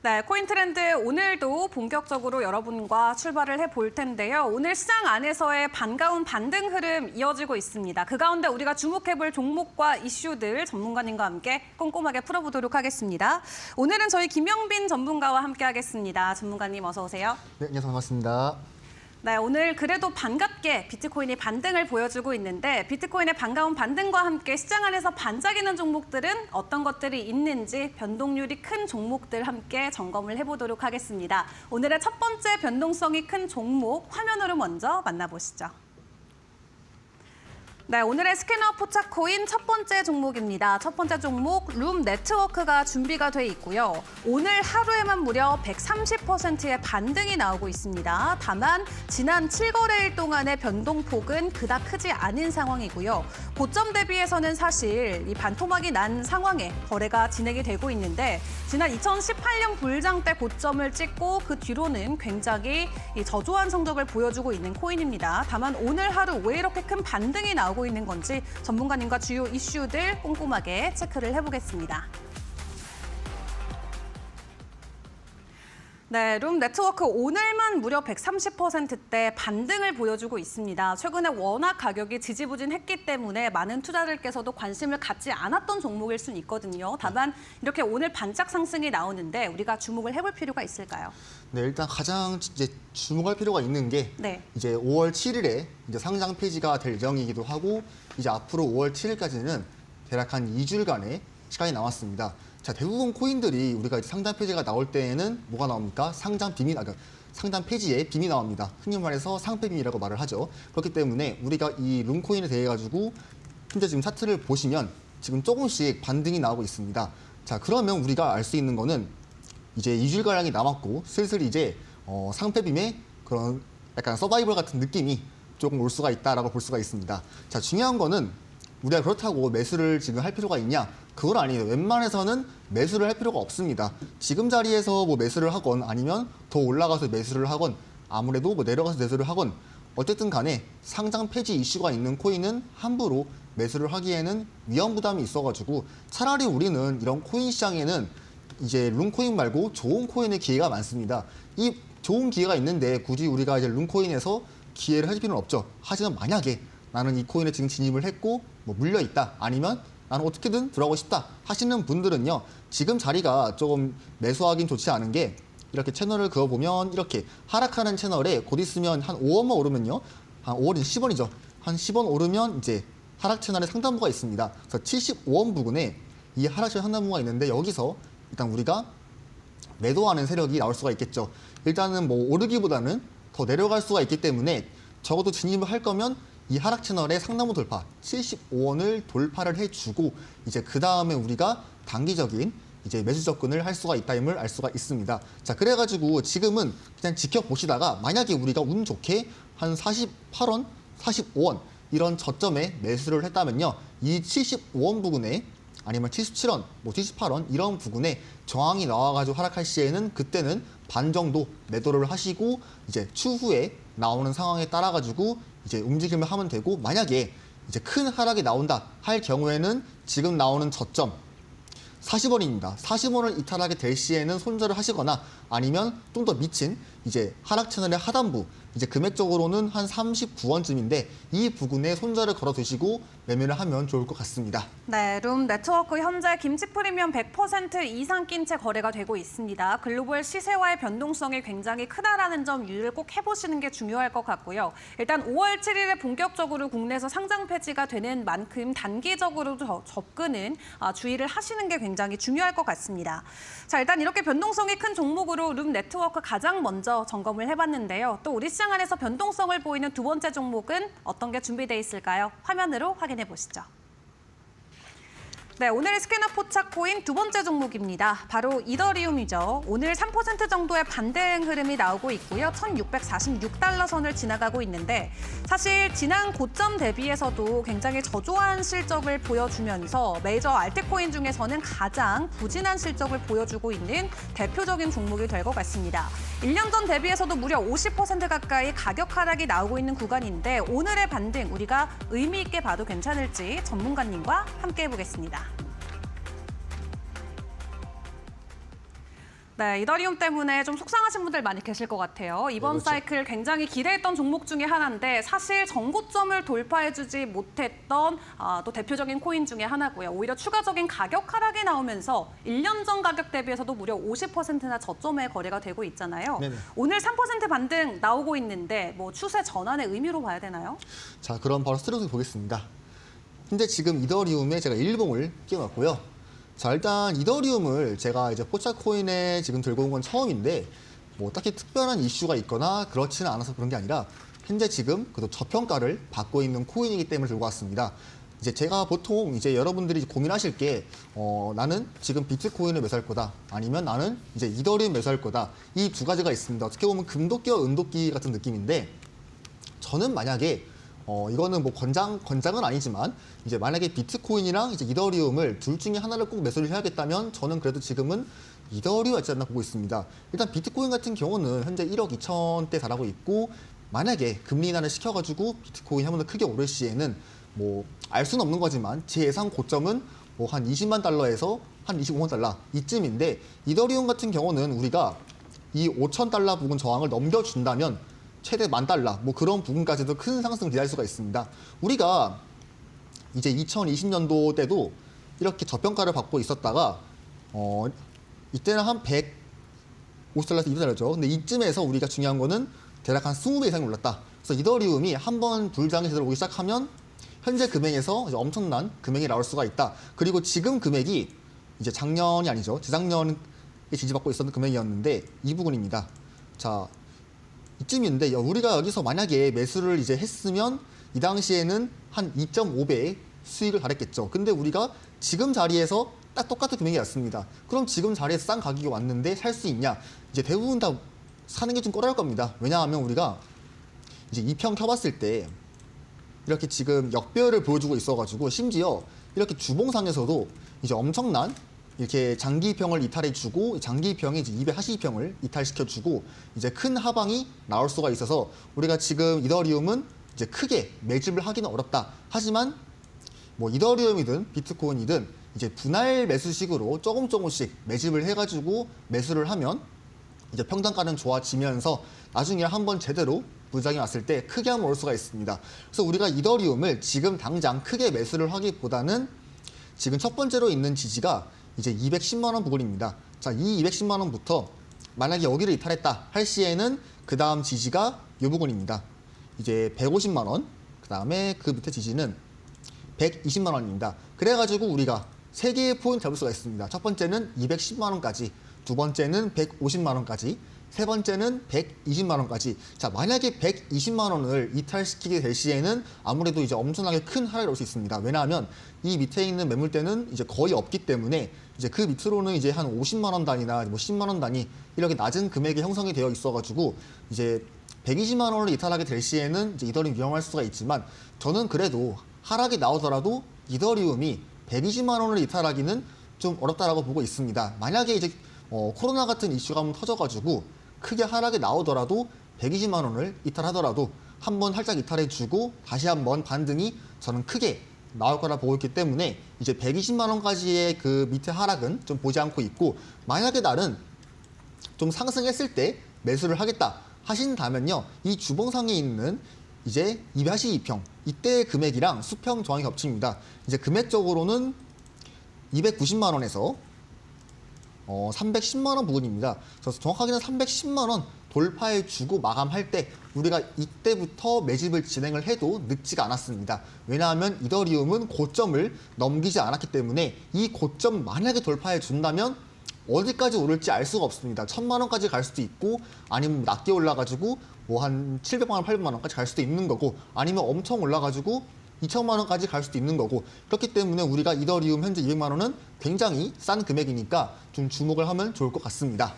네, 코인 트렌드 오늘도 본격적으로 여러분과 출발을 해볼 텐데요. 오늘 시장 안에서의 반가운 반등 흐름 이어지고 있습니다. 그 가운데 우리가 주목해볼 종목과 이슈들 전문가님과 함께 꼼꼼하게 풀어보도록 하겠습니다. 오늘은 저희 김영빈 전문가와 함께하겠습니다. 전문가님 어서 오세요. 네, 안녕하세요. 반갑습니다. 네, 오늘 그래도 반갑게 비트코인이 반등을 보여주고 있는데 비트코인의 반가운 반등과 함께 시장 안에서 반짝이는 종목들은 어떤 것들이 있는지 변동률이 큰 종목들 함께 점검을 해보도록 하겠습니다. 오늘의 첫 번째 변동성이 큰 종목 화면으로 먼저 만나보시죠. 네, 오늘의 스캐너 포착 코인 첫 번째 종목입니다. 첫 번째 종목 룸 네트워크가 준비가 돼 있고요. 오늘 하루에만 무려 130%의 반등이 나오고 있습니다. 다만 지난 7거래일 동안의 변동폭은 그닥 크지 않은 상황이고요. 고점 대비해서는 사실 이 반토막이 난 상황에 거래가 진행이 되고 있는데 지난 2018년 불장 때 고점을 찍고 그 뒤로는 굉장히 저조한 성적을 보여주고 있는 코인입니다. 다만 오늘 하루 왜 이렇게 큰 반등이 나오고 있는 건지 전문가님과 주요 이슈들 꼼꼼하게 체크를 해보겠습니다. 네, 룸 네트워크 오늘만 무려 130%대 반등을 보여주고 있습니다. 최근에 워낙 가격이 지지부진했기 때문에 많은 투자들께서도 관심을 갖지 않았던 종목일 수는 있거든요. 다만 이렇게 오늘 반짝 상승이 나오는데 우리가 주목을 해볼 필요가 있을까요? 네, 일단 가장 이제 주목할 필요가 있는 게 네. 이제 5월 7일에 이제 상장 폐지가 될 예정이기도 하고 이제 앞으로 5월 7일까지는 대략 한 2주일간의 시간이 남았습니다. 자, 대부분 코인들이 우리가 이제 상장 폐지가 나올 때에는 뭐가 나옵니까? 상장 비밀, 상장 폐지에 빔이 나옵니다. 흔히 말해서 상폐 빔이라고 말을 하죠. 그렇기 때문에 우리가 이 룸코인에 대해 가지고 현재 지금 차트를 보시면 지금 조금씩 반등이 나오고 있습니다. 자, 그러면 우리가 알 수 있는 거는 이제 2주일가량이 남았고 슬슬 이제 상폐 빔의 그런 약간 서바이벌 같은 느낌이 조금 올 수가 있다라고 볼 수가 있습니다. 자, 중요한 거는 우리가 그렇다고 매수를 지금 할 필요가 있냐? 그건 아니에요. 웬만해서는 매수를 할 필요가 없습니다. 지금 자리에서 뭐 매수를 하건 아니면 더 올라가서 매수를 하건 아무래도 뭐 내려가서 매수를 하건 어쨌든 간에 상장 폐지 이슈가 있는 코인은 함부로 매수를 하기에는 위험 부담이 있어가지고 차라리 우리는 이런 코인 시장에는 이제 룸코인 말고 좋은 코인의 기회가 많습니다. 이 좋은 기회가 있는데 굳이 우리가 이제 룸코인에서 기회를 할 필요는 없죠. 하지만 만약에 나는 이 코인에 지금 진입을 했고 뭐 물려 있다 아니면 나는 어떻게든 들어가고 싶다 하시는 분들은요. 지금 자리가 조금 매수하긴 좋지 않은 게 이렇게 채널을 그어보면 이렇게 하락하는 채널에 곧 있으면 한 5원만 오르면요. 한 5원이 10원이죠. 한 10원 오르면 이제 하락 채널에 상단부가 있습니다. 그래서 75원 부근에 이 하락 채널 상단부가 있는데 여기서 일단 우리가 매도하는 세력이 나올 수가 있겠죠. 일단은 뭐 오르기보다는 더 내려갈 수가 있기 때문에 적어도 진입을 할 거면 이 하락 채널의 상단부 돌파 75원을 돌파를 해주고 이제 그 다음에 우리가 단기적인 이제 매수 접근을 할 수가 있다임을 알 수가 있습니다. 자, 그래가지고 지금은 그냥 지켜보시다가 만약에 우리가 운 좋게 한 48원, 45원 이런 저점에 매수를 했다면요, 이 75원 부근에 아니면 77원, 뭐 78원 이런 부근에 저항이 나와가지고 하락할 시에는 그때는 반 정도 매도를 하시고 이제 추후에 나오는 상황에 따라 가지고 이제 움직임을 하면 되고 만약에 이제 큰 하락이 나온다 할 경우에는 지금 나오는 저점 40원입니다. 40원을 이탈하게 될 시에는 손절을 하시거나 아니면 좀 더 미친 이제 하락 채널의 하단부 이제 금액적으로는 한 39원쯤인데 이 부분에 손절을 걸어 두시고 매매를 하면 좋을 것 같습니다. 네, 룸 네트워크 현재 김치 프리미엄 100% 이상 낀 채 거래가 되고 있습니다. 글로벌 시세와의 변동성이 굉장히 크다라는 점 유의를 꼭 해보시는 게 중요할 것 같고요. 일단 5월 7일에 본격적으로 국내에서 상장 폐지가 되는 만큼 단기적으로 접근은 주의를 하시는 게 굉장히 중요할 것 같습니다. 자, 일단 이렇게 변동성이 큰 종목으로 룸 네트워크 가장 먼저 점검을 해봤는데요. 또 우리 시장 안에서 변동성을 보이는 두 번째 종목은 어떤 게 준비되어 있을까요? 화면으로 확인해 보시죠. 네, 오늘의 스캐너 포착 코인 두 번째 종목입니다. 바로 이더리움이죠. 오늘 3% 정도의 반등 흐름이 나오고 있고요. 1,646달러 선을 지나가고 있는데 사실 지난 고점 대비해서도 굉장히 저조한 실적을 보여주면서 메이저 알트코인 중에서는 가장 부진한 실적을 보여주고 있는 대표적인 종목이 될 것 같습니다. 1년 전 대비해서도 무려 50% 가까이 가격 하락이 나오고 있는 구간인데 오늘의 반등 우리가 의미 있게 봐도 괜찮을지 전문가님과 함께 해보겠습니다. 네, 이더리움 때문에 좀 속상하신 분들 많이 계실 것 같아요. 이번 그렇죠. 사이클 굉장히 기대했던 종목 중에 하나인데 사실 전고점을 돌파해주지 못했던 또 대표적인 코인 중에 하나고요. 오히려 추가적인 가격 하락이 나오면서 1년 전 가격 대비해서도 무려 50%나 저점에 거래가 되고 있잖아요. 네네. 오늘 3% 반등 나오고 있는데 뭐 추세 전환의 의미로 봐야 되나요? 자, 그럼 바로 스트레스 보겠습니다. 현재 지금 이더리움에 제가 일봉을 끼워놨고요. 자, 일단 이더리움을 제가 이제 포차코인에 지금 들고 온 건 처음인데 뭐 딱히 특별한 이슈가 있거나 그렇지는 않아서 그런 게 아니라 현재 지금 그래도 저평가를 받고 있는 코인이기 때문에 들고 왔습니다. 이제 제가 보통 이제 여러분들이 고민하실 게 나는 지금 비트코인을 매수할 거다 아니면 나는 이제 이더리움 매수할 거다 이 두 가지가 있습니다. 어떻게 보면 금도끼와 은도끼 같은 느낌인데 저는 만약에 이거는 뭐 권장은 아니지만 이제 만약에 비트코인이랑 이제 이더리움을 둘 중에 하나를 꼭 매수를 해야겠다면 저는 그래도 지금은 이더리움이 낫지 않나 보고 있습니다. 일단 비트코인 같은 경우는 현재 1억 2천대 달하고 있고 만약에 금리 인하를 시켜가지고 비트코인이 한 번 더 크게 오를 시에는 뭐 알 수는 없는 거지만 제 예상 고점은 뭐 한 20만 달러에서 한 25만 달러 이쯤인데 이더리움 같은 경우는 우리가 이 5천 달러 부근 저항을 넘겨준다면 최대 10,000달러 뭐 그런 부분까지도 큰 상승을 기대할 수가 있습니다. 우리가 이제 2020년도 때도 이렇게 저평가를 받고 있었다가 이때는 한 150달러에서 200달러죠. 근데 이쯤에서 우리가 중요한 거는 대략 한 20배 이상이 올랐다. 그래서 이더리움이 한번 불장이 제대로 오기 시작하면 현재 금액에서 이제 엄청난 금액이 나올 수가 있다. 그리고 지금 금액이 이제 작년이 아니죠. 재작년에 지지받고 있었던 금액이었는데 이 부분입니다. 자, 이쯤인데 우리가 여기서 만약에 매수를 이제 했으면 이 당시에는 한 2.5배의 수익을 달했겠죠. 근데 우리가 지금 자리에서 딱 똑같은 금액이 왔습니다. 그럼 지금 자리에서 싼 가격이 왔는데 살 수 있냐? 이제 대부분 다 사는 게 좀 꺼려할 겁니다. 왜냐하면 우리가 이제 2평 켜봤을 때 이렇게 지금 역배열을 보여주고 있어가지고 심지어 이렇게 주봉상에서도 이제 엄청난 이렇게 장기평을 이탈해주고 장기평이 이제 242평을 이탈시켜주고 이제 큰 하방이 나올 수가 있어서 우리가 지금 이더리움은 이제 크게 매집을 하기는 어렵다. 하지만 뭐 이더리움이든 비트코인이든 이제 분할 매수식으로 조금씩 매집을 해가지고 매수를 하면 이제 평단가는 좋아지면서 나중에 한번 제대로 부장이 왔을 때 크게 한번 올 수가 있습니다. 그래서 우리가 이더리움을 지금 당장 크게 매수를 하기보다는 지금 첫 번째로 있는 지지가 이제 210만 원 부근입니다. 자, 이 210만 원부터 만약에 여기를 이탈했다 할 시에는 그 다음 지지가 이 부근입니다. 이제 150만 원, 그 다음에 그 밑에 지지는 120만 원입니다. 그래가지고 우리가 세 개의 포인트 잡을 수가 있습니다. 첫 번째는 210만 원까지, 두 번째는 150만 원까지, 세 번째는 120만 원까지. 자, 만약에 120만 원을 이탈시키게 될 시에는 아무래도 이제 엄청나게 큰 하락이 올 수 있습니다. 왜냐하면 이 밑에 있는 매물대는 이제 거의 없기 때문에 이제 그 밑으로는 이제 한 50만 원 단위나 뭐 10만 원 단위 이렇게 낮은 금액이 형성이 되어 있어가지고 이제 120만 원을 이탈하게 될 시에는 이제 이더리움 위험할 수가 있지만 저는 그래도 하락이 나오더라도 이더리움이 120만 원을 이탈하기는 좀 어렵다라고 보고 있습니다. 만약에 이제 코로나 같은 이슈가 한번 터져가지고 크게 하락이 나오더라도 120만 원을 이탈하더라도 한번 살짝 이탈해주고 다시 한번 반등이 저는 크게 나올 거라 보고 있기 때문에 이제 120만 원까지의 그 밑에 하락은 좀 보지 않고 있고 만약에 나는 좀 상승했을 때 매수를 하겠다 하신다면요. 이 주봉상에 있는 이제 282평 이때의 금액이랑 수평 저항이 겹칩니다. 이제 금액적으로는 290만 원에서 310만 원 부근입니다. 그래서 정확하게는 310만 원 돌파해주고 마감할 때 우리가 이때부터 매집을 진행을 해도 늦지가 않았습니다. 왜냐하면 이더리움은 고점을 넘기지 않았기 때문에 이 고점 만약에 돌파해준다면 어디까지 오를지 알 수가 없습니다. 1,000만 원까지 갈 수도 있고 아니면 낮게 올라가지고 뭐 한 700만 원, 800만 원까지 갈 수도 있는 거고 아니면 엄청 올라가지고 2천만 원까지 갈 수도 있는 거고 그렇기 때문에 우리가 이더리움 현재 200만 원은 굉장히 싼 금액이니까 좀 주목을 하면 좋을 것 같습니다.